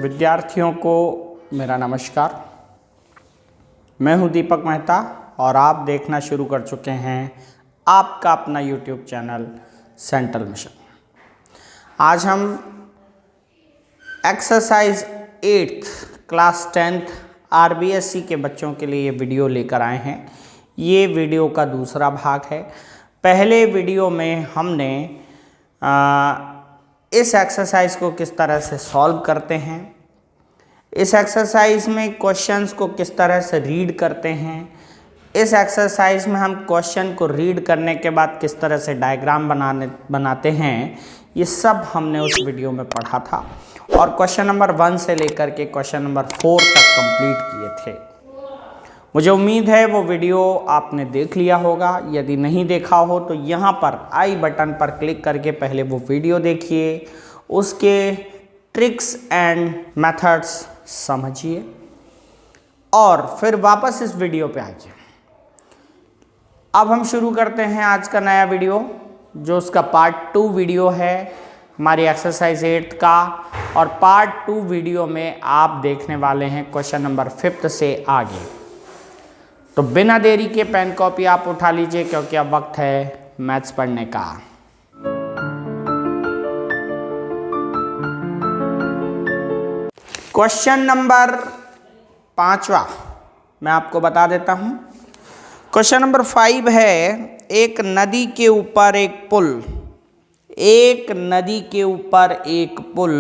विद्यार्थियों को मेरा नमस्कार। मैं हूं दीपक मेहता और आप देखना शुरू कर चुके हैं आपका अपना YouTube चैनल सेंट्रल मिशन। आज हम exercise 8th class 10th RBSC के बच्चों के लिए ये वीडियो लेकर आए हैं। ये वीडियो का दूसरा भाग है। पहले वीडियो में हमने इस एक्सरसाइज को किस तरह से सॉल्व करते हैं, इस एक्सरसाइज में क्वेश्चंस को किस तरह से रीड करते हैं, इस एक्सरसाइज में हम क्वेश्चन को रीड करने के बाद किस तरह से डायग्राम बनाते हैं, ये सब हमने उस वीडियो में पढ़ा था और क्वेश्चन नंबर 1 से लेकर के क्वेश्चन नंबर 4 तक कंप्लीट किए थे। मुझे उम्मीद है वो वीडियो आपने देख लिया होगा। यदि नहीं देखा हो तो यहाँ पर आई बटन पर क्लिक करके पहले वो वीडियो देखिए, उसके ट्रिक्स एंड मेथड्स समझिए और फिर वापस इस वीडियो पे आइए। अब हम शुरू करते हैं आज का नया वीडियो, जो उसका पार्ट 2 वीडियो है हमारी एक्सरसाइज 8 का। और पार्ट 2 वीडियो में आप देखने वाले हैं क्वेश्चन नंबर 5 से आगे। तो बिना देरी के पेन कॉपी आप उठा लीजिए, क्योंकि अब वक्त है मैथ्स पढ़ने का। क्वेश्चन नंबर 5वां मैं आपको बता देता हूं। क्वेश्चन नंबर 5 है, एक नदी के ऊपर एक पुल, एक नदी के ऊपर एक पुल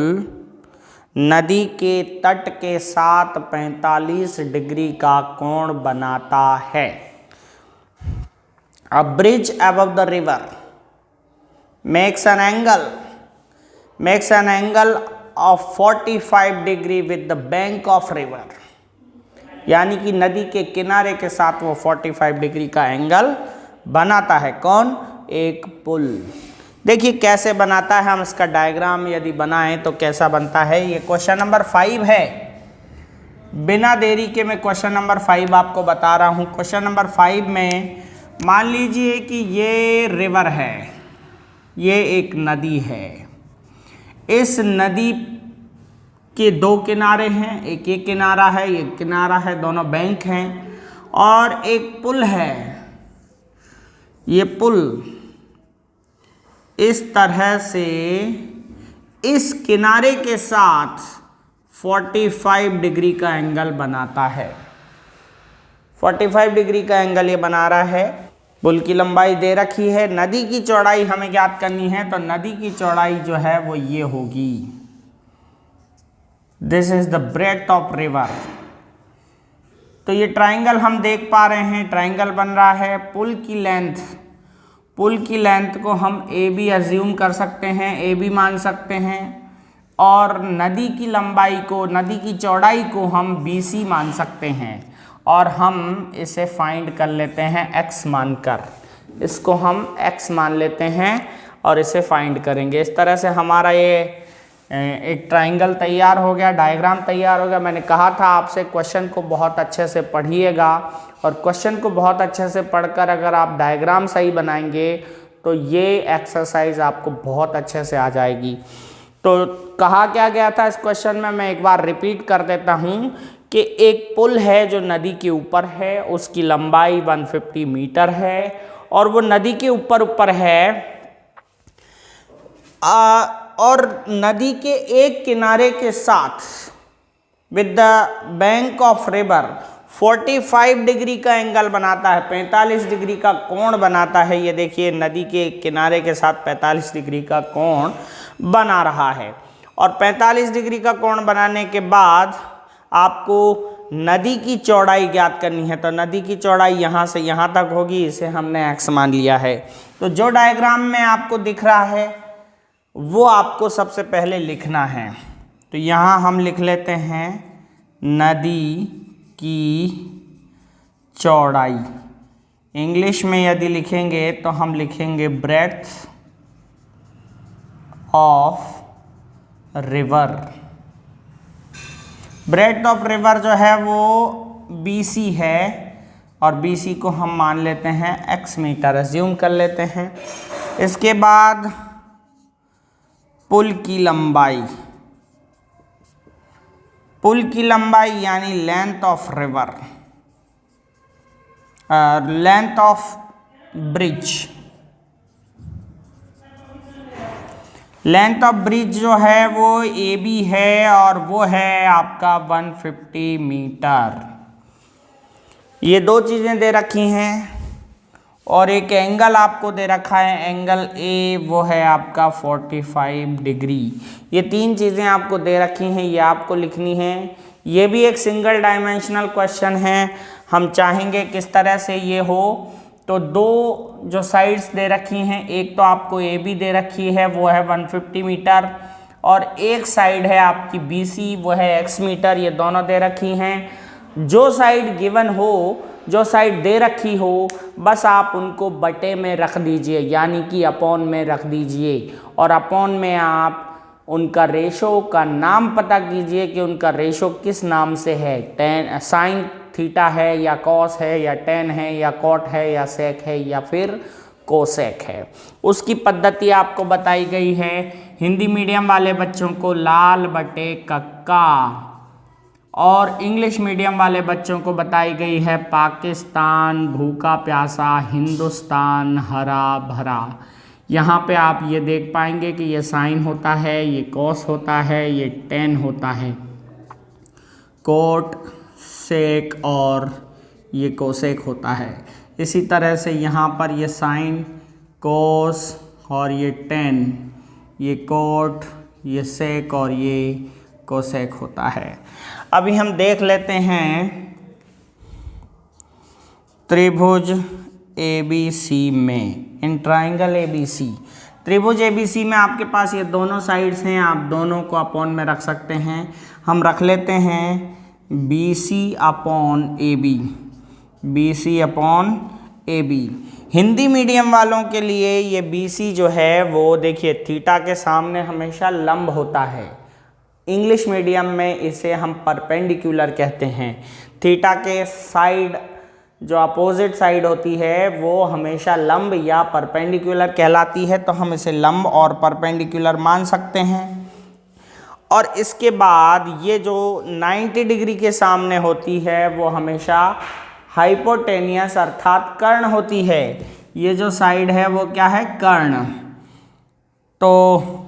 नदी के तट के साथ 45 डिग्री का कोण बनाता है। अ bridge above the river makes an angle of 45 degree with the bank of river. यानी कि नदी के किनारे के साथ वो 45 डिग्री का एंगल बनाता है। कौन? एक पुल। देखिए कैसे बनाता है, हम इसका डायग्राम यदि बनाएं तो कैसा बनता है। ये क्वेश्चन नंबर 5 है। बिना देरी के मैं क्वेश्चन नंबर 5 आपको बता रहा हूँ। क्वेश्चन नंबर 5 में मान लीजिए कि ये रिवर है, ये एक नदी है। इस नदी के 2 किनारे हैं, एक ये किनारा है, एक किनारा है, दोनों बैंक हैं और एक पुल है। ये पुल इस तरह से इस किनारे के साथ 45 डिग्री का एंगल बनाता है। 45 डिग्री का एंगल ये बना रहा है। पुल की लंबाई दे रखी है, नदी की चौड़ाई हमें ज्ञात करनी है। तो नदी की चौड़ाई जो है वो ये होगी, this is the breadth of river. तो ये ट्राइंगल हम देख पा रहे हैं, ट्राइंगल बन रहा है। पुल की लेंथ को हम AB अज्यूम कर सकते हैं, AB मान सकते हैं। और नदी की लंबाई को, नदी की चौड़ाई को हम BC मान सकते हैं। और हम इसे फाइंड कर लेते हैं x मानकर। इसको हम x मान लेते हैं और इसे फाइंड करेंगे। इस तरह से हमारा ये एक ट्राइंगल तैयार हो गया, डायग्राम तैयार हो गया। मैंने कहा था आपसे क्वेश्चन को बहुत अच्छे से पढ़िएगा और क्वेश्चन को बहुत अच्छे से पढ़कर अगर आप डायग्राम सही बनाएंगे तो ये एक्सरसाइज आपको बहुत अच्छे से आ जाएगी। तो कहा क्या गया था इस क्वेश्चन में, मैं एक बार रिपीट कर देता हूँ कि एक पुल है जो नदी के ऊपर है, उसकी लंबाई 150 मीटर है और वो नदी के ऊपर है। और नदी के एक किनारे के साथ with the bank of river 45 degree का एंगल बनाता है, 45 डिग्री का कोण बनाता है। ये देखिए नदी के किनारे के साथ 45 डिग्री का कोण बना रहा है। और 45 डिग्री का कोण बनाने के बाद आपको नदी की चौड़ाई ज्ञात करनी है। तो नदी की चौड़ाई यहाँ से यहाँ तक होगी, इसे हमने x मान लिया है। तो जो डायग्राम में आपको दिख रहा है वो आपको सबसे पहले लिखना है। तो यहाँ हम लिख लेते हैं नदी की चौड़ाई। इंग्लिश में यदि लिखेंगे तो हम लिखेंगे breadth of river. Breadth of river जो है वो BC है और BC को हम मान लेते हैं x मीटर, अज्यूम कर लेते हैं। इसके बाद पुल की लंबाई, पुल की लंबाई यानी length of river, length of bridge, length of bridge जो है वो AB है और वो है आपका 150 मीटर। ये दो चीज़ें दे रखी हैं और एक एंगल आपको दे रखा है, एंगल A वो है आपका 45 डिग्री। ये तीन चीज़ें आपको दे रखी हैं, ये आपको लिखनी है। ये भी एक सिंगल डायमेंशनल क्वेश्चन है। हम चाहेंगे किस तरह से ये हो, तो दो जो साइड्स दे रखी हैं, एक तो आपको AB दे रखी है वो है 150 मीटर और एक साइड है आपकी BC वो है X मीटर, ये दोनों दे रखी हैं। जो साइड गिवन हो, जो साइड दे रखी हो, बस आप उनको बटे में रख दीजिए यानी कि अपॉन में रख दीजिए और अपॉन में आप उनका रेशो का नाम पता कीजिए कि उनका रेशो किस नाम से है, टेन साइन थीटा है या कॉस है या टेन है या कॉट है या सेक है या फिर कोसेक है। उसकी पद्धति आपको बताई गई है। हिंदी मीडियम वाले बच्चों को लाल बटे कक्का और इंग्लिश मीडियम वाले बच्चों को बताई गई है पाकिस्तान भूखा प्यासा, हिंदुस्तान हरा भरा। यहाँ पे आप ये देख पाएंगे कि ये साइन होता है, ये कॉस होता है, ये टेन होता है, कोट सेक और ये कोसेक होता है। इसी तरह से यहाँ पर ये साइन कोस और ये टेन, ये कोट, ये सेक और ये कोसेक होता है। अभी हम देख लेते हैं त्रिभुज ABC में, इन ट्राइंगल ABC, त्रिभुज ABC में आपके पास ये दोनों साइड्स हैं, आप दोनों को अपॉन में रख सकते हैं। हम रख लेते हैं BC upon AB, BC upon AB। Hindi medium वालों के लिए ये BC जो है वो देखिए थीटा के सामने हमेशा लंब होता है। इंग्लिश मीडियम में इसे हम परपेंडिकुलर कहते हैं। थीटा के साइड जो अपोजिट साइड होती है वो हमेशा लंब या परपेंडिकुलर कहलाती है, तो हम इसे लंब और परपेंडिकुलर मान सकते हैं। और इसके बाद ये जो 90 डिग्री के सामने होती है वो हमेशा हाइपोटेनियस अर्थात कर्ण होती है। ये जो साइड है वो क्या है, कर्ण। तो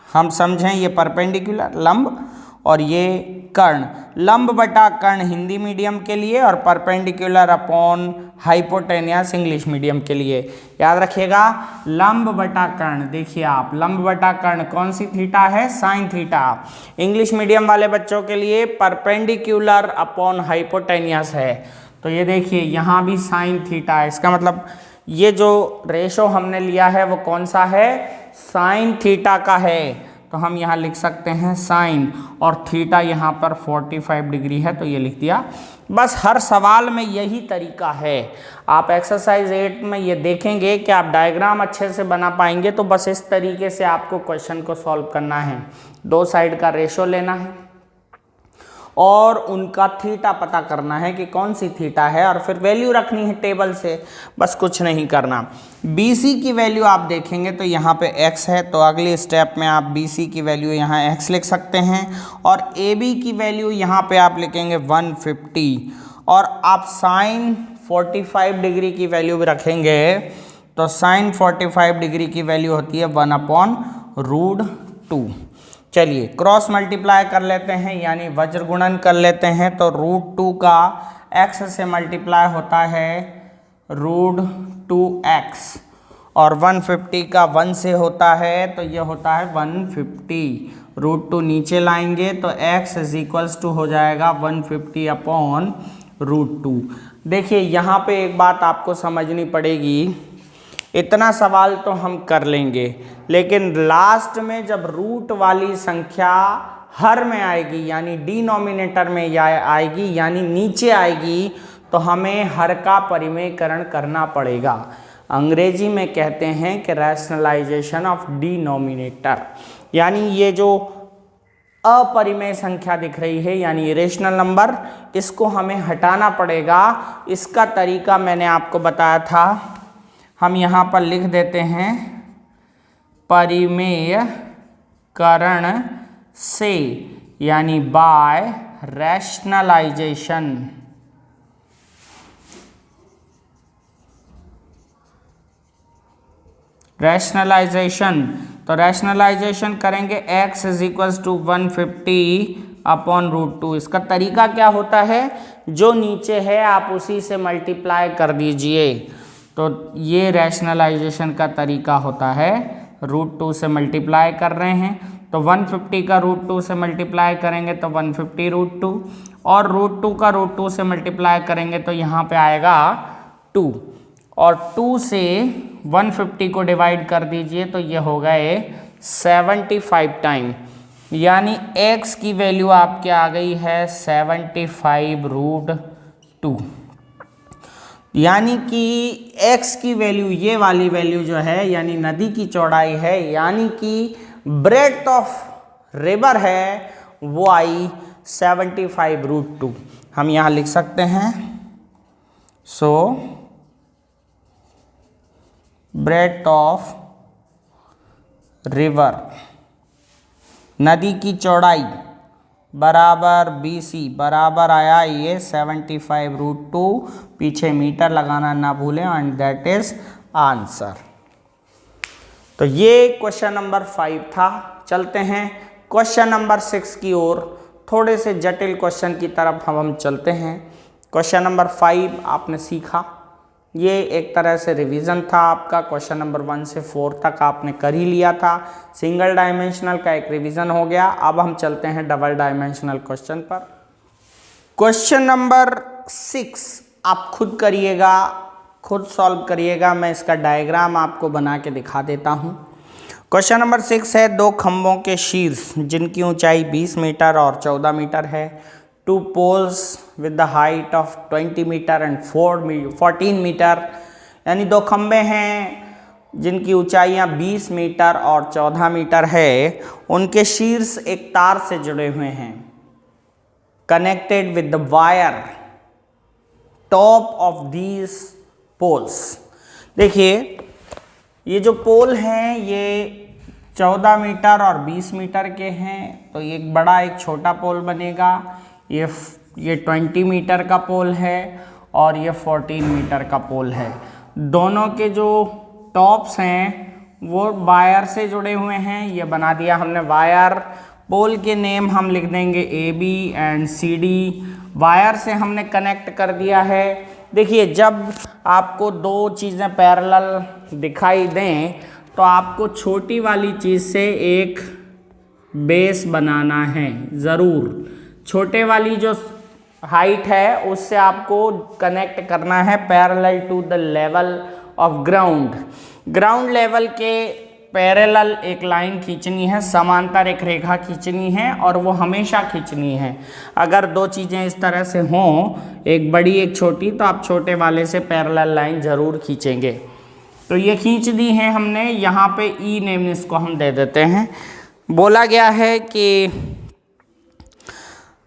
हम समझें ये परपेंडिकुलर लंब और ये कर्ण, लंब बटा कर्ण हिंदी मीडियम के लिए और perpendicular upon hypotenuse English medium के लिए। याद रखिएगा लंब बटा कर्ण, देखिए आप लंब बटा कर्ण कौन सी थीटा है, साइन थीटा। इंग्लिश मीडियम वाले बच्चों के लिए परपेंडिकुलर अपॉन हाइपोटेनियस है। तो ये देखिए यहाँ भी साइन थीटा है, इसका मतलब ये जो रेशो हमने लिया है वो कौन सा है, साइन थीटा का है। तो हम यहाँ लिख सकते हैं साइन और थीटा यहाँ पर 45 डिग्री है, तो ये लिख दिया। बस हर सवाल में यही तरीका है। आप एक्सरसाइज 8 में ये देखेंगे कि आप डायग्राम अच्छे से बना पाएंगे, तो बस इस तरीके से आपको क्वेश्चन को सॉल्व करना है। दो साइड का रेशो लेना है और उनका थीटा पता करना है कि कौन सी थीटा है और फिर वैल्यू रखनी है टेबल से, बस कुछ नहीं करना। BC की वैल्यू आप देखेंगे तो यहाँ पे x है, तो अगले स्टेप में आप BC की वैल्यू यहाँ x लिख सकते हैं और AB की वैल्यू यहाँ पे आप लिखेंगे 150 और आप साइन 45 डिग्री की वैल्यू भी रखेंगे, तो साइन 45 डिग्री की वैल्यू होती है 1/√2। चलिए क्रॉस मल्टीप्लाई कर लेते हैं यानी वज्र गुणन कर लेते हैं, तो √2 का x से मल्टीप्लाई होता है √2x और 150 का 1 से होता है, तो ये होता है 150। √2 नीचे लाएंगे तो x = हो जाएगा 150/√2। देखिए यहाँ पे एक बात आपको समझनी पड़ेगी, इतना सवाल तो हम कर लेंगे, लेकिन लास्ट में जब रूट वाली संख्या हर में आएगी यानी डिनोमिनेटर में आएगी यानी नीचे आएगी, तो हमें हर का परिमेयकरण करना पड़ेगा। अंग्रेजी में कहते हैं कि रैशनलाइजेशन ऑफ डिनोमिनेटर, यानी ये जो अपरिमेय संख्या दिख रही है यानी इरेशनल नंबर, इसको हमें हटाना पड़ेगा। इसका तरीका मैंने आपको बताया था, हम यहाँ पर लिख देते हैं परिमेयकरण से, यानी बाय रैशनलाइजेशन। रैशनलाइजेशन, तो रैशनलाइजेशन करेंगे x is equals to 150 upon root 2। इसका तरीका क्या होता है, जो नीचे है आप उसी से मल्टीप्लाई कर दीजिए। तो ये रैशनलाइजेशन का तरीका होता है, रूट 2 से मल्टीप्लाई कर रहे हैं तो 150 का रूट 2 से मल्टीप्लाई करेंगे तो 150 रूट 2, और रूट 2 का रूट 2 से मल्टीप्लाई करेंगे तो यहाँ पे आएगा 2, और 2 से 150 को डिवाइड कर दीजिए तो ये हो गए 75 टाइम, यानी x की वैल्यू आपके आ गई है 75 रूट 2। यानी कि x की वैल्यू, ये वाली वैल्यू जो है यानी नदी की चौड़ाई है, यानी कि ब्रेड्थ ऑफ रिवर है, वो आई 75 रूट 2। हम यहाँ लिख सकते हैं सो ब्रेड्थ ऑफ रिवर, नदी की चौड़ाई बराबर BC बराबर आया ये 75 रूट 2, पीछे मीटर लगाना ना भूलें, एंड दैट इज आंसर। तो ये क्वेश्चन नंबर 5 था। चलते हैं क्वेश्चन नंबर 6 की ओर, थोड़े से जटिल क्वेश्चन की तरफ हम चलते हैं। क्वेश्चन नंबर 5 आपने सीखा, ये एक तरह से रिवीजन था आपका, क्वेश्चन नंबर 1 से 4 तक आपने कर ही लिया था। सिंगल डायमेंशनल का एक रिवीजन हो गया। अब हम चलते हैं डबल डायमेंशनल क्वेश्चन पर। क्वेश्चन नंबर 6 आप खुद करिएगा, खुद सॉल्व करिएगा। मैं इसका डायग्राम आपको बना के दिखा देता हूँ। क्वेश्चन नंबर 6 है, दो खंभों के शीर्ष जिनकी ऊंचाई 20 मीटर और 14 मीटर है, 2 poles with the height of 20 metre and 14 metre, यानी दो खंबे हैं जिनकी ऊंचाइयां 20 मीटर और 14 मीटर है, उनके शीर्ष एक तार से जुड़े हुए हैं, connected with the wire top of these poles. देखिए ये जो पोल हैं ये 14 मीटर और 20 मीटर के हैं, तो एक बड़ा एक छोटा पोल बनेगा। ये 20 मीटर का पोल है और ये 14 मीटर का पोल है। दोनों के जो टॉप्स हैं वो वायर से जुड़े हुए हैं, ये बना दिया हमने वायर। पोल के नेम हम लिख देंगे AB एंड CD। वायर से हमने कनेक्ट कर दिया है। देखिए जब आपको दो चीज़ें पैरेलल दिखाई दें तो आपको छोटी वाली चीज़ से एक बेस बनाना है ज़रूर। छोटे वाली जो हाइट है उससे आपको कनेक्ट करना है parallel to the level of ground. Ground level के पैरेलल एक लाइन खींचनी है, समांतर एक रेखा खींचनी है, और वो हमेशा खींचनी है। अगर दो चीज़ें इस तरह से हों, एक बड़ी एक छोटी, तो आप छोटे वाले से पैरेलल लाइन ज़रूर खींचेंगे। तो ये खींच दी है हमने। यहाँ पे ई नेम इसको हम दे देते हैं। बोला गया है कि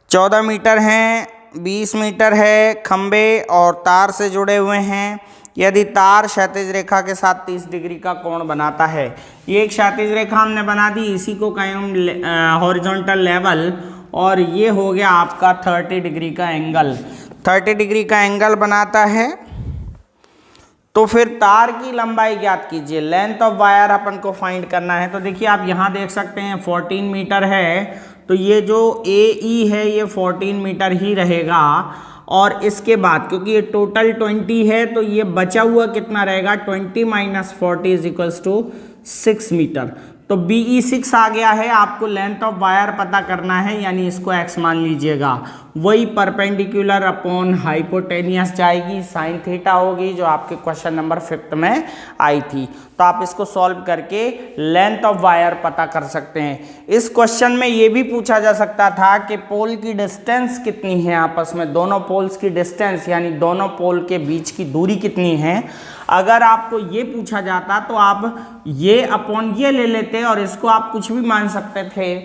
14 मीटर हैं, 20 मीटर है, खंबे और तार से जुड़े हुए हैं। यदि तार क्षैतिज रेखा के साथ 30 डिग्री का कोण बनाता है, ये एक क्षैतिज रेखा हमने बना दी, इसी को कहें हम हॉरिजॉन्टल लेवल, और ये हो गया आपका 30 डिग्री का एंगल। 30 डिग्री का एंगल बनाता है। तो फिर तार की लंबाई ज्ञात कीजिए। लेंथ ऑफ वायर अपन को फाइंड करना है। तो देखिए आप यहाँ देख सकते हैं 14 मीटर है, तो ये जो AE है ये 14 मीटर ही रहेगा। और इसके बाद क्योंकि ये टोटल 20 है तो ये बचा हुआ कितना रहेगा, 20 - 40 इज इक्वल्स टू 6 मीटर। तो BE 6 आ गया है। आपको लेंथ ऑफ वायर पता करना है, यानी इसको x मान लीजिएगा। वही परपेंडिकुलर अपॉन हाइपोटेनियस जाएगी, साइन थीटा होगी, जो आपके क्वेश्चन नंबर 5 में आई थी। तो आप इसको सॉल्व करके लेंथ ऑफ वायर पता कर सकते हैं। इस क्वेश्चन में ये भी पूछा जा सकता था कि पोल की डिस्टेंस कितनी है आपस में, दोनों पोल्स की डिस्टेंस यानी दोनों पोल के बीच की दूरी कितनी है। अगर आपको ये पूछा जाता तो आप ये अपॉन ये ले लेते और इसको आप कुछ भी मान सकते थे।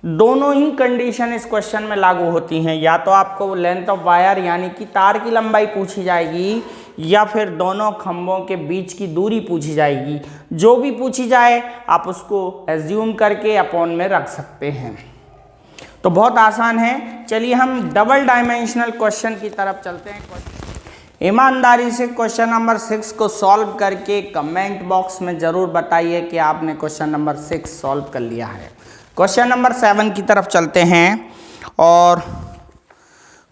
दोनों ही कंडीशन इस क्वेश्चन में लागू होती हैं। या तो आपको लेंथ ऑफ वायर यानी कि तार की लंबाई पूछी जाएगी, या फिर दोनों खंभों के बीच की दूरी पूछी जाएगी। जो भी पूछी जाए आप उसको एज्यूम करके अपॉन में रख सकते हैं। तो बहुत आसान है। चलिए हम डबल डायमेंशनल क्वेश्चन की तरफ चलते हैं। ईमानदारी से क्वेश्चन नंबर 6 को सॉल्व करके कमेंट बॉक्स में ज़रूर बताइए कि आपने क्वेश्चन नंबर 6 सॉल्व कर लिया है। क्वेश्चन नंबर 7 की तरफ चलते हैं और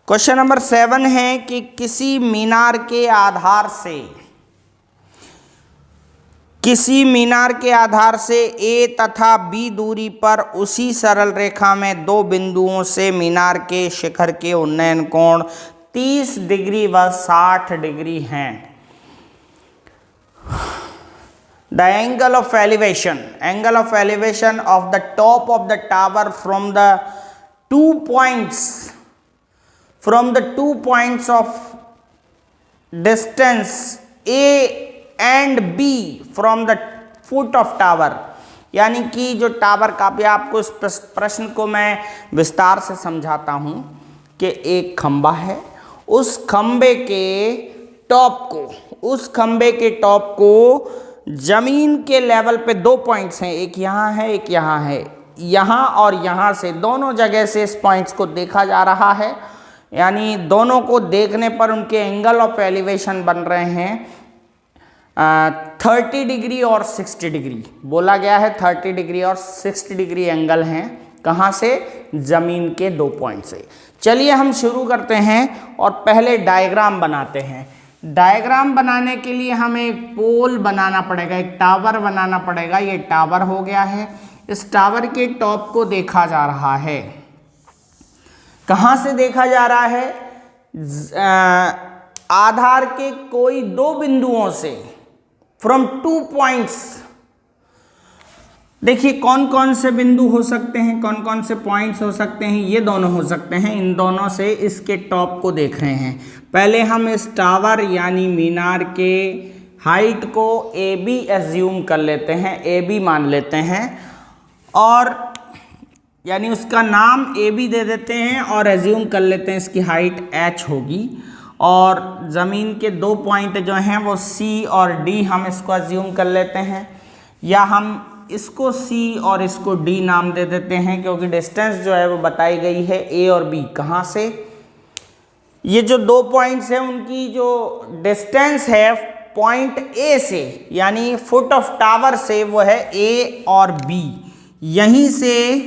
क्वेश्चन नंबर 7 है कि किसी मीनार के आधार से A तथा B दूरी पर उसी सरल रेखा में दो बिंदुओं से मीनार के शिखर के उन्नयन कोण 30 डिग्री व 60 डिग्री हैं। The angle of elevation of the top of the tower from the 2 points of distance A and B from the foot of tower, यानी कि जो टावर का, भी आपको इस प्रश्न को मैं विस्तार से समझाता हूं कि एक खंबा है, उस खंबे के टॉप को जमीन के लेवल पे 2 पॉइंट्स हैं, एक यहाँ है एक यहाँ है, यहाँ और यहाँ से दोनों जगह से इस पॉइंट्स को देखा जा रहा है, यानी दोनों को देखने पर उनके एंगल ऑफ एलिवेशन बन रहे हैं 30 डिग्री और 60 डिग्री। बोला गया है 30 डिग्री और 60 डिग्री एंगल हैं, कहाँ से? जमीन के 2 पॉइंट से। चलिए हम शुरू करते हैं और पहले डायग्राम बनाते हैं। डायग्राम बनाने के लिए हमें एक पोल बनाना पड़ेगा, एक टावर बनाना पड़ेगा। ये टावर हो गया है, इस टावर के टॉप को देखा जा रहा है। कहाँ से देखा जा रहा है? आधार के कोई 2 बिंदुओं से, फ्रॉम 2 पॉइंट्स। देखिए कौन कौन से बिंदु हो सकते हैं, कौन कौन से पॉइंट्स हो सकते हैं। ये दोनों हो सकते हैं, इन दोनों से इसके टॉप को देख रहे हैं। पहले हम इस टावर यानी मीनार के हाइट को AB एज्यूम कर लेते हैं, AB मान लेते हैं, और यानी उसका नाम AB दे देते हैं और एज्यूम कर लेते हैं इसकी हाइट H होगी। और ज़मीन के 2 पॉइंट जो हैं वो C और D हम इसको एज्यूम कर लेते हैं, या हम इसको C और इसको D नाम दे देते हैं, क्योंकि डिस्टेंस जो है वो बताई गई है A और B। कहाँ से? ये जो 2 पॉइंट्स हैं उनकी जो डिस्टेंस है पॉइंट A से, यानी फुट ऑफ टावर से, वो है A और B। यहीं से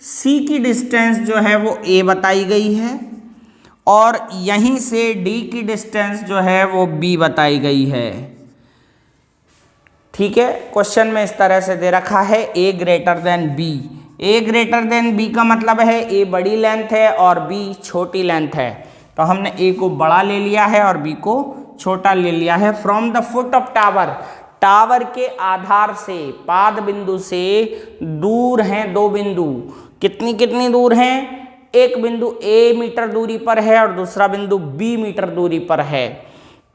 C की डिस्टेंस जो है वो A बताई गई है, और यहीं से D की डिस्टेंस जो है वो B बताई गई है। ठीक है, क्वेश्चन में इस तरह से दे रखा है A greater than B। A greater than B का मतलब है A बड़ी लेंथ है और B छोटी लेंथ है, तो हमने A को बड़ा ले लिया है और B को छोटा ले लिया है। From the foot of tower, tower के आधार से, पाद बिंदु से दूर हैं 2 बिंदु। कितनी दूर हैं? एक बिंदु A मीटर दूरी पर है और दूसरा बिंदु B मीटर दूरी पर है।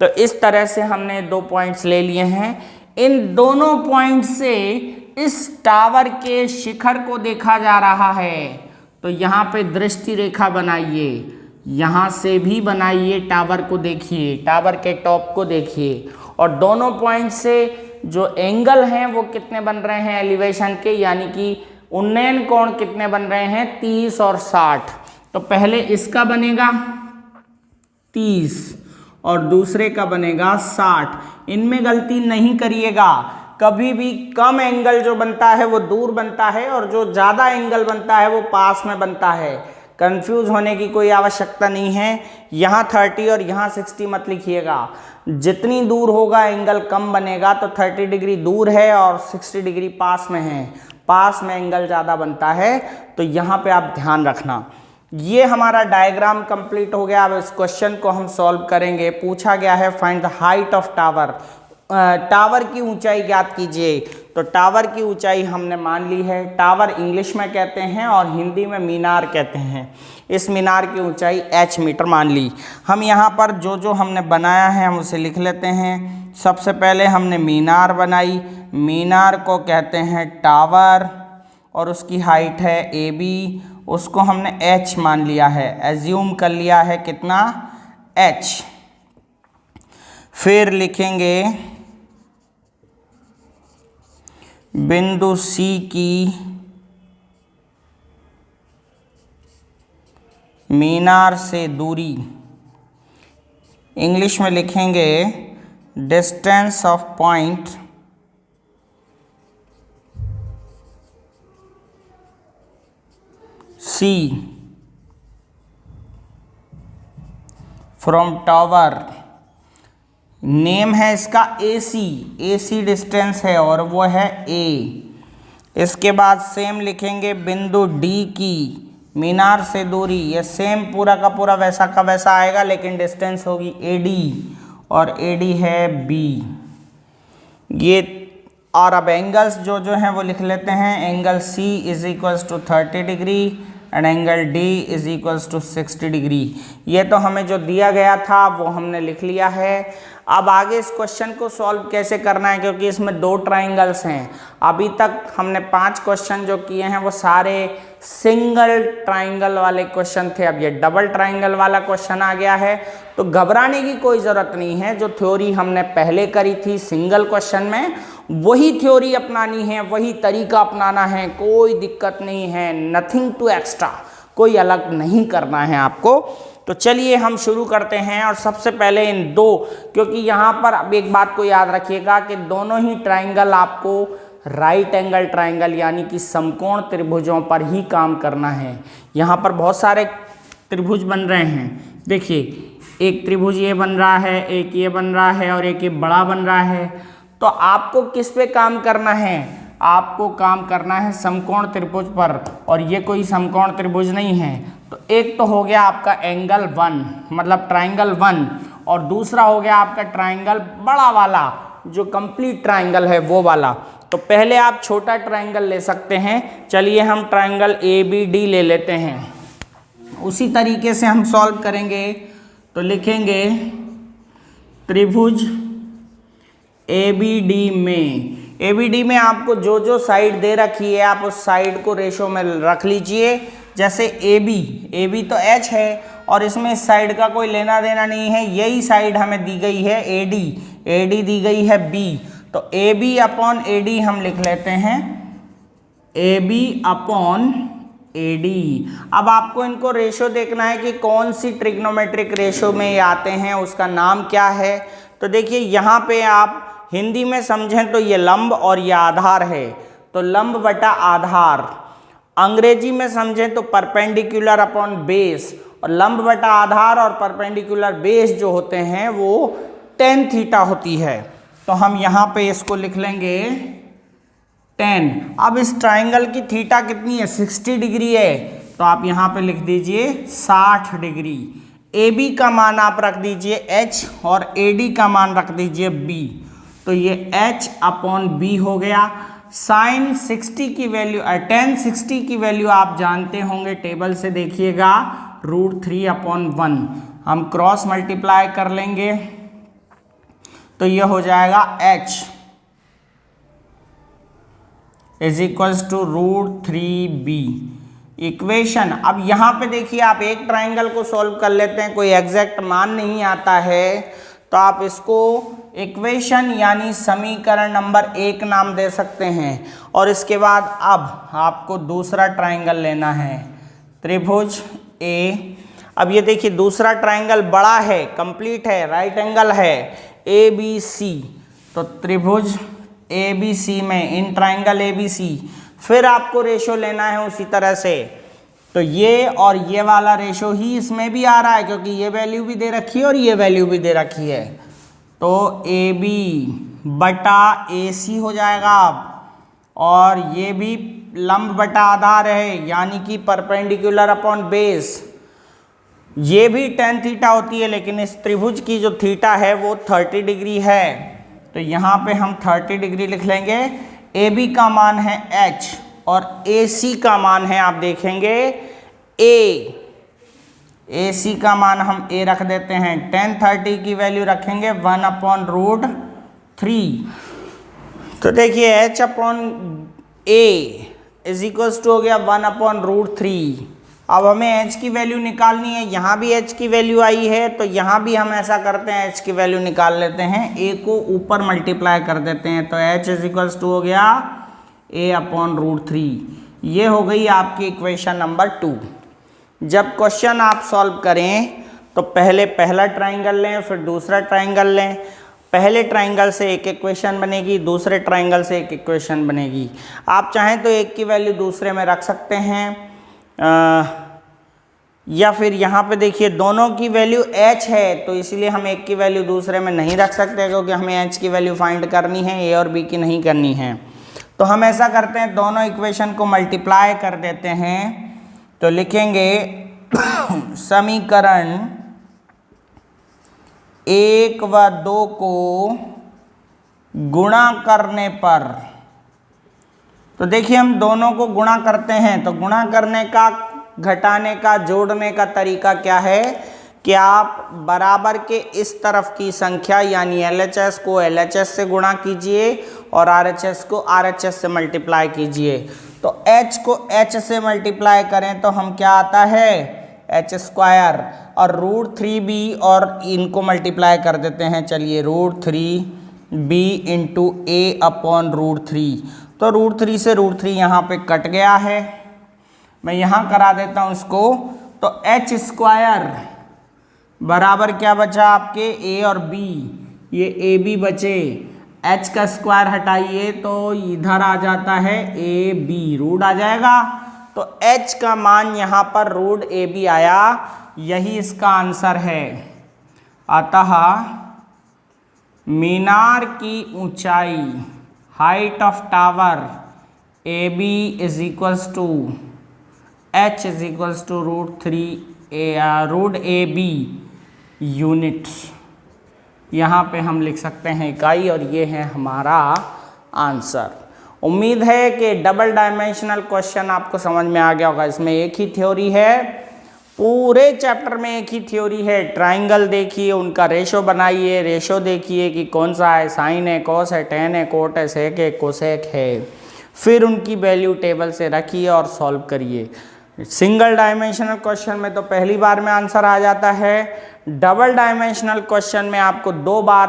तो इस तरह से हमने 2 पॉइंट्स ले लिए हैं। इन दोनों पॉइंट से इस टावर के शिखर को देखा जा रहा है, तो यहाँ पे दृष्टि रेखा बनाइए, यहाँ से भी बनाइए, टावर को देखिए, टावर के टॉप को देखिए, और दोनों पॉइंट से जो एंगल हैं वो कितने बन रहे हैं एलिवेशन के, यानी कि उन्नयन कोण कितने बन रहे हैं? 30 और 60। तो पहले इसका बनेगा 30 और दूसरे का बनेगा 60। इनमें गलती नहीं करिएगा, कभी भी कम एंगल जो बनता है वो दूर बनता है और जो ज़्यादा एंगल बनता है वो पास में बनता है। कंफ्यूज होने की कोई आवश्यकता नहीं है। यहाँ 30 और यहाँ 60 मत लिखिएगा, जितनी दूर होगा एंगल कम बनेगा। तो 30 डिग्री दूर है और 60 डिग्री पास में है, पास में एंगल ज़्यादा बनता है, तो यहाँ पे आप ध्यान रखना। ये हमारा डायग्राम कंप्लीट हो गया। अब इस क्वेश्चन को हम सॉल्व करेंगे। पूछा गया है find the height of tower, tower की ऊंचाई ज्ञात कीजिए। तो टावर की ऊंचाई हमने मान ली है। टावर इंग्लिश में कहते हैं और हिंदी में मीनार कहते हैं। इस मीनार की ऊंचाई H मीटर मान ली। हम यहाँ पर जो हमने बनाया है हम उसे लिख लेते हैं। सबसे पहले हमने मीनार बनाई, मीनार को कहते हैं टावर, और उसकी हाइट है AB, उसको हमने H मान लिया है, एज्यूम कर लिया है कितना? H। फिर लिखेंगे बिंदु C की मीनार से दूरी, इंग्लिश में लिखेंगे distance of point C from tower. Name है इसका AC डिस्टेंस है और वो है A। इसके बाद सेम लिखेंगे बिंदु D की मीनार से दूरी, ये सेम पूरा का पूरा वैसा का वैसा आएगा लेकिन डिस्टेंस होगी AD और AD है B। ये और अब एंगल्स जो हैं वो लिख लेते हैं। Angle C is equals to 30 degree and angle D is equals to 60 degree. ये तो हमें जो दिया गया था वो हमने लिख लिया है। अब आगे इस क्वेश्चन को सॉल्व कैसे करना है, क्योंकि इसमें 2 ट्राइंगल्स हैं। अभी तक हमने 5 क्वेश्चन जो किए हैं वो सारे सिंगल ट्राइंगल वाले क्वेश्चन थे। अब ये डबल ट्राइंगल वाला क्वेश्चन आ गया है, तो घबराने की कोई ज़रूरत नहीं है। जो थ्योरी हमने पहले करी थी सिंगल क्वेश्चन में, वही थ्योरी अपनानी है, वही तरीका अपनाना है, कोई दिक्कत नहीं है। नथिंग टू एक्स्ट्रा, कोई अलग नहीं करना है आपको। तो चलिए हम शुरू करते हैं। और सबसे पहले इन 2, क्योंकि यहाँ पर अब एक बात को याद रखिएगा कि दोनों ही ट्राइंगल आपको राइट एंगल ट्राइंगल यानी कि समकोण त्रिभुजों पर ही काम करना है। यहाँ पर बहुत सारे त्रिभुज बन रहे हैं। देखिए, एक त्रिभुज ये बन रहा है, एक ये बन रहा है और एक ये बड़ा बन रहा है। तो आपको किस पे काम करना है? आपको काम करना है समकोण त्रिभुज पर, और ये कोई समकोण त्रिभुज नहीं है। तो एक तो हो गया आपका एंगल 1 मतलब ट्राइंगल 1, और दूसरा हो गया आपका ट्राइंगल बड़ा वाला जो कंप्लीट ट्राइंगल है वो वाला। तो पहले आप छोटा ट्राइंगल ले सकते हैं। चलिए हम ट्राइंगल ABD ले लेते हैं, उसी तरीके से हम सॉल्व करेंगे। तो लिखेंगे त्रिभुज ABD में आपको जो जो साइड दे रखी है आप उस साइड को रेशो में रख लीजिए। जैसे AB तो H है और इसमें इस साइड का कोई लेना देना नहीं है। यही साइड हमें दी गई है AD दी गई है B। तो AB अपॉन AD हम लिख लेते हैं AB अपॉन AD। अब आपको इनको रेशो देखना है कि कौन सी ट्रिग्नोमेट्रिक रेशो में ये आते हैं, उसका नाम क्या है। तो देखिए यहाँ पे आप हिंदी में समझें तो ये लंब और ये आधार है, तो लंब बटा आधार। अंग्रेजी में समझें तो परपेंडिकुलर अपॉन बेस, और लंब बटा आधार और परपेंडिकुलर बेस जो होते हैं वो tan थीटा होती है। तो हम यहाँ पे इसको लिख लेंगे tan। अब इस ट्राइंगल की थीटा कितनी है? 60 डिग्री है, तो आप यहाँ पे लिख दीजिए 60 डिग्री। AB का मान आप रख दीजिए H और AD का मान रख दीजिए B। तो ये H अपॉन B हो गया। साइन 60 की वैल्यू tan 60 की वैल्यू आप जानते होंगे, टेबल से देखिएगा √3 अपॉन 1। हम क्रॉस मल्टीप्लाई कर लेंगे तो ये हो जाएगा H is equals to √3B equation. अब यहाँ पे देखिए, आप एक ट्राइंगल को सॉल्व कर लेते हैं, कोई एग्जैक्ट मान नहीं आता है, तो आप इसको इक्वेशन यानी समीकरण नंबर 1 नाम दे सकते हैं। और इसके बाद अब आपको दूसरा ट्राइंगल लेना है, त्रिभुज A। अब ये देखिए दूसरा ट्राइंगल बड़ा है, कंप्लीट है, राइट एंगल है, ABC। तो त्रिभुज ABC में इन ट्राइंगल ABC फिर आपको रेशो लेना है उसी तरह से। तो ये और ये वाला रेशो ही इसमें भी आ रहा है, क्योंकि ये वैल्यू भी दे रखी है और ये वैल्यू भी दे रखी है। तो AB बटा AC हो जाएगा अब, और ये भी लंब बटा आधार है यानी कि परपेंडिकुलर अपॉन बेस। ये भी tan थीटा होती है, लेकिन इस त्रिभुज की जो थीटा है वो 30 डिग्री है। तो यहाँ पे हम 30 डिग्री लिख लेंगे। AB का मान है H और AC का मान है, आप देखेंगे A। AC का मान हम A रख देते हैं। tan 30 की वैल्यू रखेंगे 1 अपॉन √3। तो देखिए H upon A is equals to हो गया 1 अपॉन √3। अब हमें H की वैल्यू निकालनी है। यहाँ भी H की वैल्यू आई है, तो यहाँ भी हम ऐसा करते हैं, H की वैल्यू निकाल लेते हैं, A को ऊपर मल्टीप्लाई कर देते हैं। तो H इज इक्वल्स टू हो गया A अपॉन √3। ये हो गई आपकी इक्वेशन नंबर 2। जब क्वेश्चन आप सॉल्व करें तो पहले पहला ट्राइंगल लें, फिर दूसरा ट्राइंगल लें। पहले ट्राइंगल से एक इक्वेशन बनेगी, दूसरे ट्राइंगल से एक इक्वेशन बनेगी। आप चाहें तो एक की वैल्यू दूसरे में रख सकते हैं, या फिर यहाँ पे देखिए दोनों की वैल्यू h है, तो इसलिए हम एक की वैल्यू दूसरे में नहीं रख सकते, क्योंकि हमें h की वैल्यू फाइंड करनी है, a और b की नहीं करनी है। तो हम ऐसा करते हैं, दोनों इक्वेशन को मल्टीप्लाई कर देते हैं। तो लिखेंगे समीकरण 1 व 2 को गुणा करने पर, तो देखिए हम दोनों को गुणा करते हैं, तो गुणा करने का, घटाने का, जोड़ने का तरीका क्या है कि आप बराबर के इस तरफ की संख्या यानी LHS को LHS से गुणा कीजिए और RHS को RHS से मल्टीप्लाई कीजिए। तो H को H से मल्टीप्लाई करें तो हम क्या आता है h² और √3b, और इनको मल्टीप्लाई कर देते हैं। चलिए √3b इंटू a/√3, तो √3 से √3 यहाँ पे कट गया है। मैं यहाँ करा देता हूँ इसको। तो h² बराबर क्या बचा आपके a और b, ये ab बचे, h का स्क्वायर हटाइए तो इधर आ जाता है ab, रूट आ जाएगा। तो h का मान यहाँ पर √ab आया, यही इसका आंसर है। अतः मीनार की ऊंचाई, height of tower ab is equals to h is equals to √3ab unit. यहाँ पे हम लिख सकते हैं इकाई, और ये है हमारा आंसर। उम्मीद है कि डबल डायमेंशनल क्वेश्चन आपको समझ में आ गया होगा। इसमें एक ही थ्योरी है, पूरे चैप्टर में एक ही थ्योरी है। ट्राइंगल देखिए, उनका रेशो बनाइए, रेशो देखिए कि कौन सा है, साइन है, कॉस है, टेन है, कोट है, सेक है, कोसेक है, फिर उनकी वैल्यू टेबल से रखिए और सॉल्व करिए। सिंगल डायमेंशनल क्वेश्चन में तो पहली बार में आंसर आ जाता है, डबल डायमेंशनल क्वेश्चन में आपको 2 बार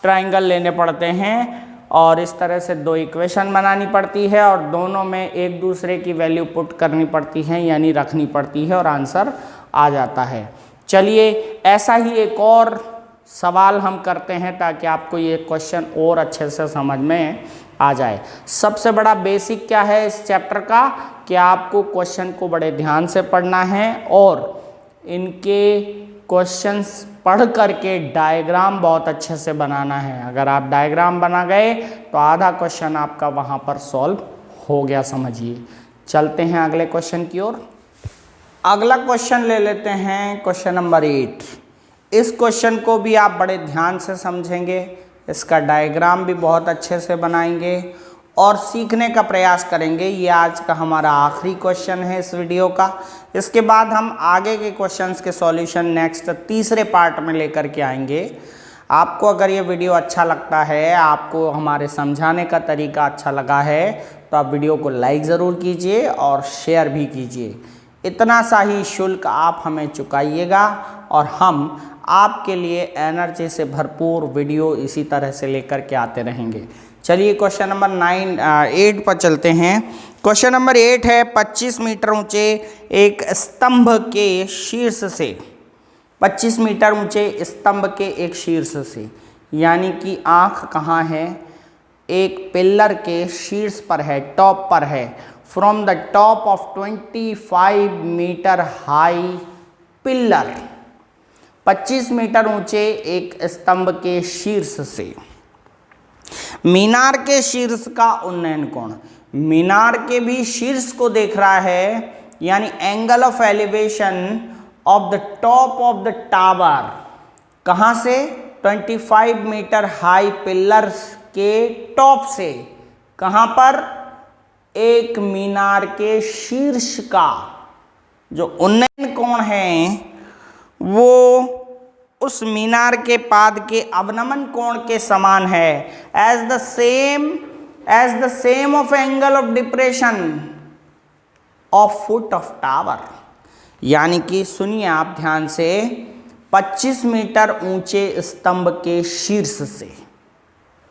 ट्राइंगल लेने पड़ते हैं और इस तरह से 2 इक्वेशन बनानी पड़ती है और दोनों में एक दूसरे की वैल्यू पुट करनी पड़ती है, यानी रखनी पड़ती है, और आंसर आ जाता है। चलिए ऐसा ही एक और सवाल हम करते हैं ताकि आपको ये क्वेश्चन और अच्छे से समझ में आ जाए। सबसे बड़ा बेसिक क्या है इस चैप्टर का कि आपको क्वेश्चन को बड़े ध्यान से पढ़ना है और इनके क्वेश्चंस पढ़ करके डायग्राम बहुत अच्छे से बनाना है। अगर आप डायग्राम बना गए तो आधा क्वेश्चन आपका वहाँ पर सॉल्व हो गया समझिए। चलते हैं अगले क्वेश्चन की ओर। अगला क्वेश्चन ले लेते हैं, क्वेश्चन नंबर 8। इस क्वेश्चन को भी आप बड़े ध्यान से समझेंगे, इसका डायग्राम भी बहुत अच्छे से बनाएंगे और सीखने का प्रयास करेंगे। ये आज का हमारा आखिरी क्वेश्चन है इस वीडियो का। इसके बाद हम आगे के क्वेश्चंस के सॉल्यूशन नेक्स्ट तीसरे पार्ट में लेकर के आएंगे। आपको अगर ये वीडियो अच्छा लगता है, आपको हमारे समझाने का तरीका अच्छा लगा है, तो आप वीडियो को लाइक ज़रूर कीजिए और शेयर भी कीजिए। इतना सा ही शुल्क आप हमें चुकाइएगा और हम आपके लिए एनर्जी से भरपूर वीडियो इसी तरह से लेकर के आते रहेंगे। चलिए क्वेश्चन नंबर 8 पर चलते हैं। क्वेश्चन नंबर 8 है, 25 मीटर ऊंचे एक स्तंभ के शीर्ष से, 25 मीटर ऊंचे स्तंभ के एक शीर्ष से, यानी कि आँख कहाँ है, एक पिलर के शीर्ष पर है, टॉप पर है। From the top of 25 metre high pillar, 25 metre ऊंचे एक स्तंभ के शीर्ष से मीनार के शीर्ष का उन्नयन कोण, मीनार के भी शीर्ष को देख रहा है, यानी angle of elevation of the top of the tower, कहाँ से, 25 मीटर हाई पिलर के टॉप से, कहाँ पर, एक मीनार के शीर्ष का जो उन्नयन कोण है वो उस मीनार के पाद के अवनमन कोण के समान है। As the same of angle of depression of foot of tower, यानी कि सुनिए आप ध्यान से, 25 मीटर ऊंचे स्तंभ के शीर्ष से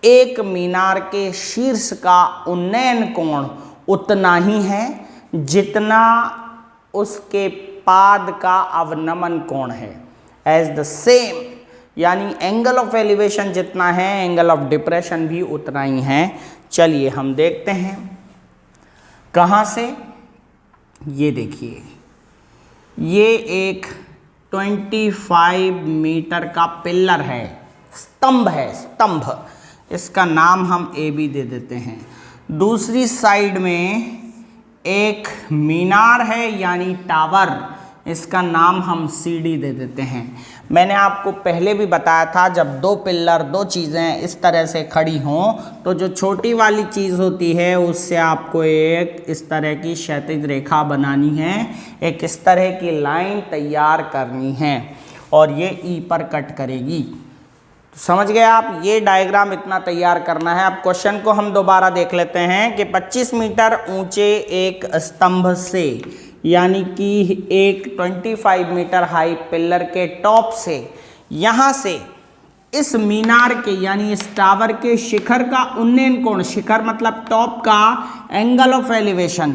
एक मीनार के शीर्ष का उन्नयन कोण उतना ही है जितना उसके पाद का अवनमन कोण है। एज द सेम, यानी एंगल ऑफ एलिवेशन जितना है एंगल ऑफ डिप्रेशन भी उतना ही है। चलिए हम देखते हैं कहाँ से। ये देखिए, ये एक 25 मीटर का पिलर है, स्तंभ है, स्तंभ। इसका नाम हम ए बी दे देते हैं। दूसरी साइड में एक मीनार है यानी टावर, इसका नाम हम सी डी दे देते हैं। मैंने आपको पहले भी बताया था, जब दो पिलर, दो चीज़ें इस तरह से खड़ी हों तो जो छोटी वाली चीज़ होती है उससे आपको एक इस तरह की क्षैतिज रेखा बनानी है, एक इस तरह की लाइन तैयार करनी है और ये ई पर कट करेगी। तो समझ गए आप, ये डायग्राम इतना तैयार करना है। अब क्वेश्चन को हम दोबारा देख लेते हैं कि 25 मीटर ऊंचे एक स्तंभ से, यानी कि एक 25 मीटर हाई पिलर के टॉप से, यहाँ से इस मीनार के यानी इस टावर के शिखर का उन्नयन कोण, शिखर मतलब टॉप का एंगल ऑफ एलिवेशन,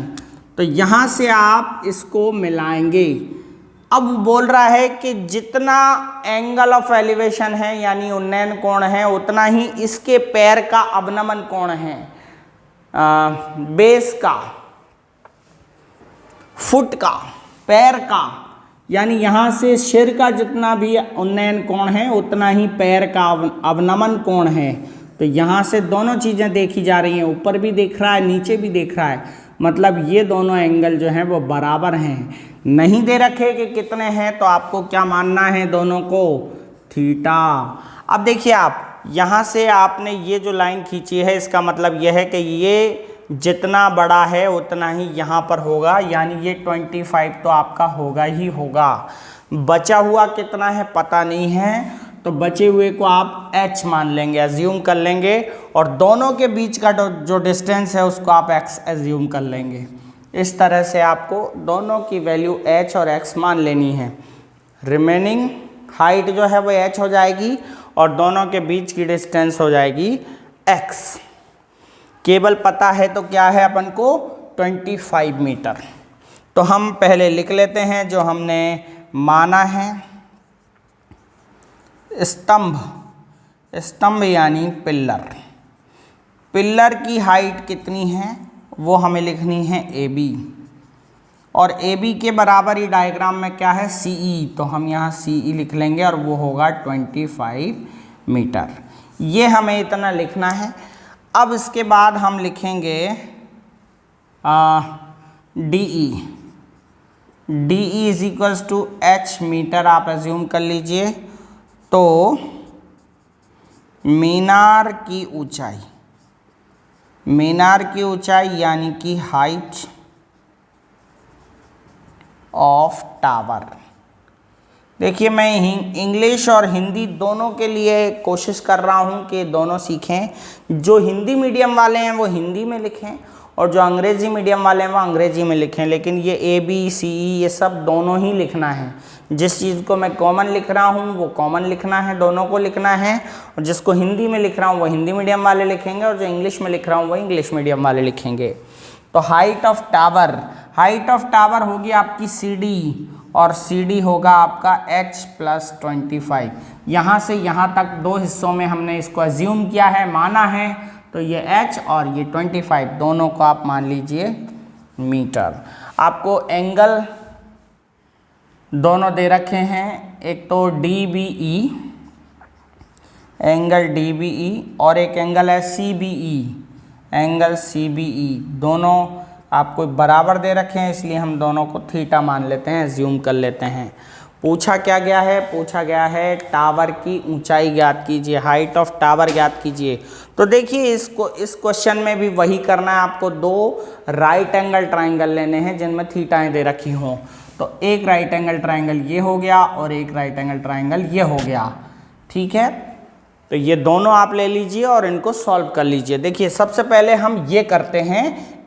तो यहाँ से आप इसको मिलाएंगे। अब बोल रहा है कि जितना एंगल ऑफ एलिवेशन है यानी उन्नयन कोण है उतना ही इसके पैर का अवनमन कोण है, बेस का, फुट का, पैर का, यानी यहाँ से सिर का जितना भी उन्नयन कोण है उतना ही पैर का अवनमन कोण है। तो यहाँ से दोनों चीज़ें देखी जा रही हैं, ऊपर भी देख रहा है, नीचे भी देख रहा है, मतलब ये दोनों एंगल जो हैं वो बराबर हैं। नहीं दे रखे कि कितने हैं, तो आपको क्या मानना है, दोनों को थीटा। अब देखिए आप, यहाँ से आपने ये जो लाइन खींची है इसका मतलब यह है कि ये जितना बड़ा है उतना ही यहाँ पर होगा, यानी ये 25 तो आपका होगा ही होगा। बचा हुआ कितना है पता नहीं है, तो बचे हुए को आप h मान लेंगे, एज्यूम कर लेंगे, और दोनों के बीच का जो डिस्टेंस है उसको आप x एज्यूम कर लेंगे। इस तरह से आपको दोनों की वैल्यू h और x मान लेनी है। रिमेनिंग हाइट जो है वो h हो जाएगी और दोनों के बीच की डिस्टेंस हो जाएगी x। केवल पता है तो क्या है अपन को, 25 मीटर। तो हम पहले लिख लेते हैं जो हमने माना है। स्तंभ, स्तंभ यानी पिलर, पिलर की हाइट कितनी है वो हमें लिखनी है ए बी, और ए बी के बराबर ही डायग्राम में क्या है, सी ई, तो हम यहाँ सी ई लिख लेंगे और वो होगा 25 मीटर। ये हमें इतना लिखना है। अब इसके बाद हम लिखेंगे D E, D E is equals to H metre आप एज्यूम कर लीजिए। तो मीनार की ऊंचाई, मीनार की ऊंचाई यानी कि हाइट ऑफ टावर। देखिए मैं इंग्लिश और हिंदी दोनों के लिए कोशिश कर रहा हूँ कि दोनों सीखें। जो हिंदी मीडियम वाले हैं वो हिंदी में लिखें और जो अंग्रेज़ी मीडियम वाले हैं वो अंग्रेज़ी में लिखें, लेकिन ये ए बी सी ई ये सब दोनों ही लिखना है। जिस चीज़ को मैं कॉमन लिख रहा हूँ वो कॉमन लिखना है, दोनों को लिखना है, और जिसको हिंदी में लिख रहा हूँ वो हिंदी मीडियम वाले लिखेंगे और जो इंग्लिश में लिख रहा हूँ वो इंग्लिश मीडियम वाले लिखेंगे। तो height of tower, height of tower होगी आपकी सी डी, और सी डी होगा आपका h प्लस 25। यहाँ से यहाँ तक दो हिस्सों में हमने इसको एज्यूम किया है, माना है, तो ये h और ये 25 दोनों को आप मान लीजिए मीटर। आपको एंगल दोनों दे रखे हैं, एक तो D B E, angle D B E, और एक एंगल है C B E, angle C B E, दोनों आपको बराबर दे रखे हैं, इसलिए हम दोनों को थीटा मान लेते हैं, एज्यूम कर लेते हैं। पूछा क्या गया है, पूछा गया है टावर की ऊंचाई ज्ञात कीजिए, हाइट ऑफ टावर ज्ञात कीजिए। तो देखिए इसको, इस क्वेश्चन में भी वही करना है आपको। दो राइट एंगल ट्राइंगल लेने हैं जिनमें थीटाएं दे रखी हों। तो एक राइट एंगल ट्राइंगल ये हो गया और एक राइट एंगल ट्राइंगल ये हो गया, ठीक है। तो ये दोनों आप ले लीजिए और इनको सॉल्व कर लीजिए। देखिए सबसे पहले हम ये करते हैं,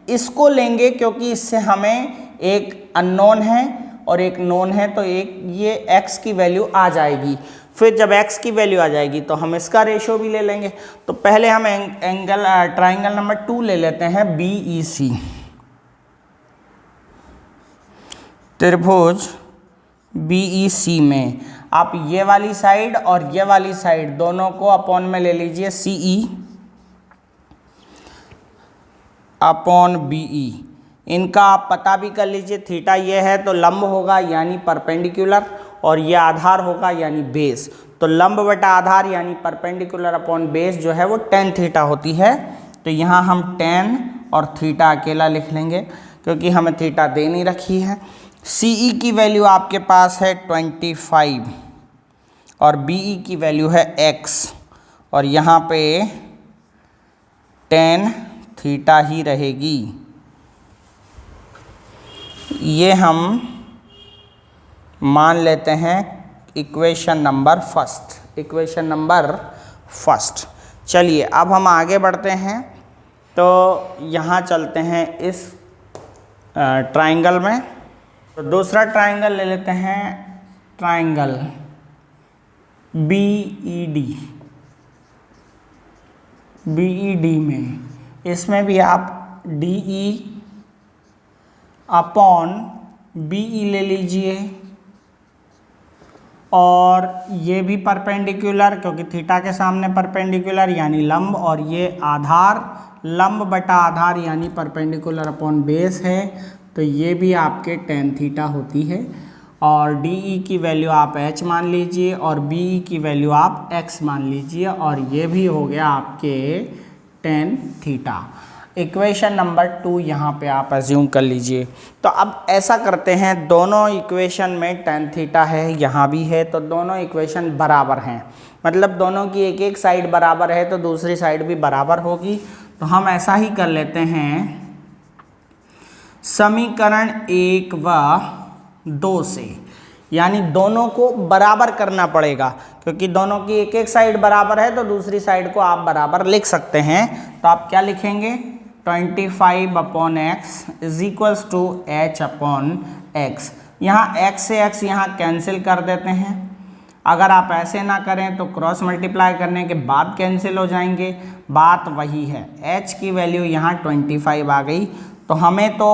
इसको लेंगे क्योंकि इससे हमें एक अननोन है और एक नोन है, तो एक ये x की वैल्यू आ जाएगी। फिर जब x की वैल्यू आ जाएगी तो हम इसका रेशो भी ले लेंगे। तो पहले हम एंगल ट्राइंगल नंबर 2 ले लेते हैं, BEC, त्रिभुज BEC में आप ये वाली साइड और ये वाली साइड दोनों को अपॉन में ले लीजिए, CE अपॉन BE। इनका आप पता भी कर लीजिए, थीटा ये है तो लंब होगा यानी परपेंडिकुलर, और ये आधार होगा यानी बेस। तो लंब बटा आधार यानी परपेंडिकुलर अपॉन बेस जो है वो tan थीटा होती है। तो यहाँ हम tan और थीटा अकेला लिख लेंगे क्योंकि हमें थीटा दे नहीं रखी है। CE की वैल्यू आपके पास है 25 और BE की वैल्यू है x, और यहाँ पे tan थीटा ही रहेगी। ये हम मान लेते हैं इक्वेशन नंबर फर्स्ट। चलिए अब हम आगे बढ़ते हैं। तो यहाँ चलते हैं इस ट्राइंगल में। तो दूसरा ट्राइंगल ले लेते हैं, ट्राइंगल BED में। इसमें भी आप DE अपॉन BE ले लीजिए, और ये भी परपेंडिकुलर क्योंकि थीटा के सामने परपेंडिकुलर यानी लंब, और ये आधार लंब बटा आधार यानी परपेंडिकुलर अपॉन बेस है। तो ये भी आपके tan थीटा होती है, और DE की वैल्यू आप h मान लीजिए और BE की वैल्यू आप x मान लीजिए, और ये भी हो गया आपके tan थीटा। इक्वेशन नंबर 2 यहाँ पे आप एज्यूम कर लीजिए। तो अब ऐसा करते हैं, दोनों इक्वेशन में tan थीटा है, यहाँ भी है, तो दोनों इक्वेशन बराबर हैं, मतलब दोनों की एक एक साइड बराबर है तो दूसरी साइड भी बराबर होगी। तो हम ऐसा ही कर लेते हैं, समीकरण 1 व 2 से, यानी दोनों को बराबर करना पड़ेगा क्योंकि दोनों की एक एक साइड बराबर है तो दूसरी साइड को आप बराबर लिख सकते हैं। तो आप क्या लिखेंगे, 25 upon x is equals to h upon x। यहाँ x से x यहाँ कैंसिल कर देते हैं। अगर आप ऐसे ना करें तो क्रॉस मल्टीप्लाई करने के बाद कैंसिल हो जाएंगे। बात वही है, h की वैल्यू यहाँ 25 आ गई। तो हमें तो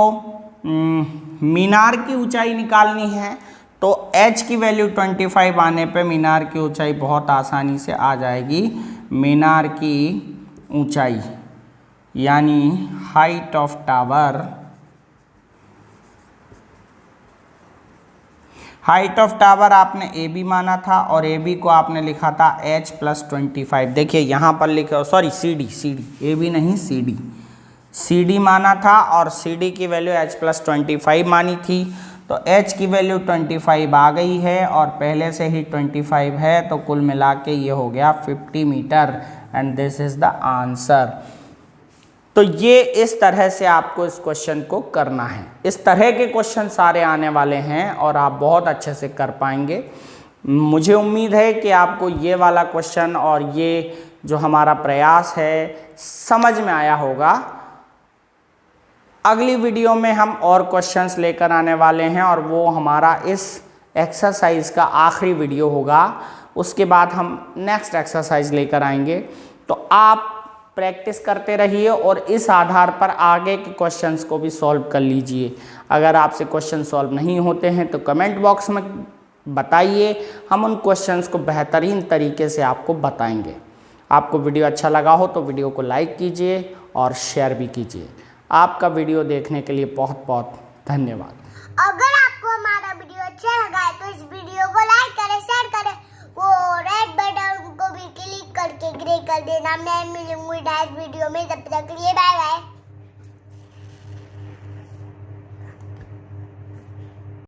मीनार की ऊंचाई निकालनी है, तो h की वैल्यू 25 आने पे मीनार की ऊंचाई बहुत आसानी से आ जाएगी। मीनार की ऊंचाई यानी height of tower, height of tower आपने AB माना था और AB को आपने लिखा था h + 25। देखिए यहाँ पर लिखा, सॉरी CD, AB नहीं CD माना था और CD की वैल्यू h + 25 मानी थी। तो h की वैल्यू 25 आ गई है और पहले से ही 25 है, तो कुल मिला के ये हो गया 50 metre, and this is the answer. तो ये इस तरह से आपको इस क्वेश्चन को करना है। इस तरह के क्वेश्चन सारे आने वाले हैं और आप बहुत अच्छे से कर पाएंगे। मुझे उम्मीद है कि आपको ये वाला क्वेश्चन और ये जो हमारा प्रयास है समझ में आया होगा। अगली वीडियो में हम और क्वेश्चंस लेकर आने वाले हैं और वो हमारा इस एक्सरसाइज का आखिरी वीडियो होगा। उसके बाद हम नेक्स्ट एक्सरसाइज लेकर आएंगे। तो आप प्रैक्टिस करते रहिए और इस आधार पर आगे के क्वेश्चंस को भी सॉल्व कर लीजिए। अगर आपसे क्वेश्चन सॉल्व नहीं होते हैं तो कमेंट बॉक्स में बताइए, हम उन क्वेश्चंस को बेहतरीन तरीके से आपको बताएंगे। आपको वीडियो अच्छा लगा हो तो वीडियो को लाइक कीजिए और शेयर भी कीजिए। आपका वीडियो देखने के लिए बहुत बहुत धन्यवाद। अगर आपको हमारा वीडियो अच्छा लगा है तो इस वीडियो को लाइक करें, शेयर करें, वो रेड बटन को भी क्लिक करके ग्रे कर देना। मैं मिलूंगी नेक्स्ट वीडियो में, तब तक के लिए बाय बाय।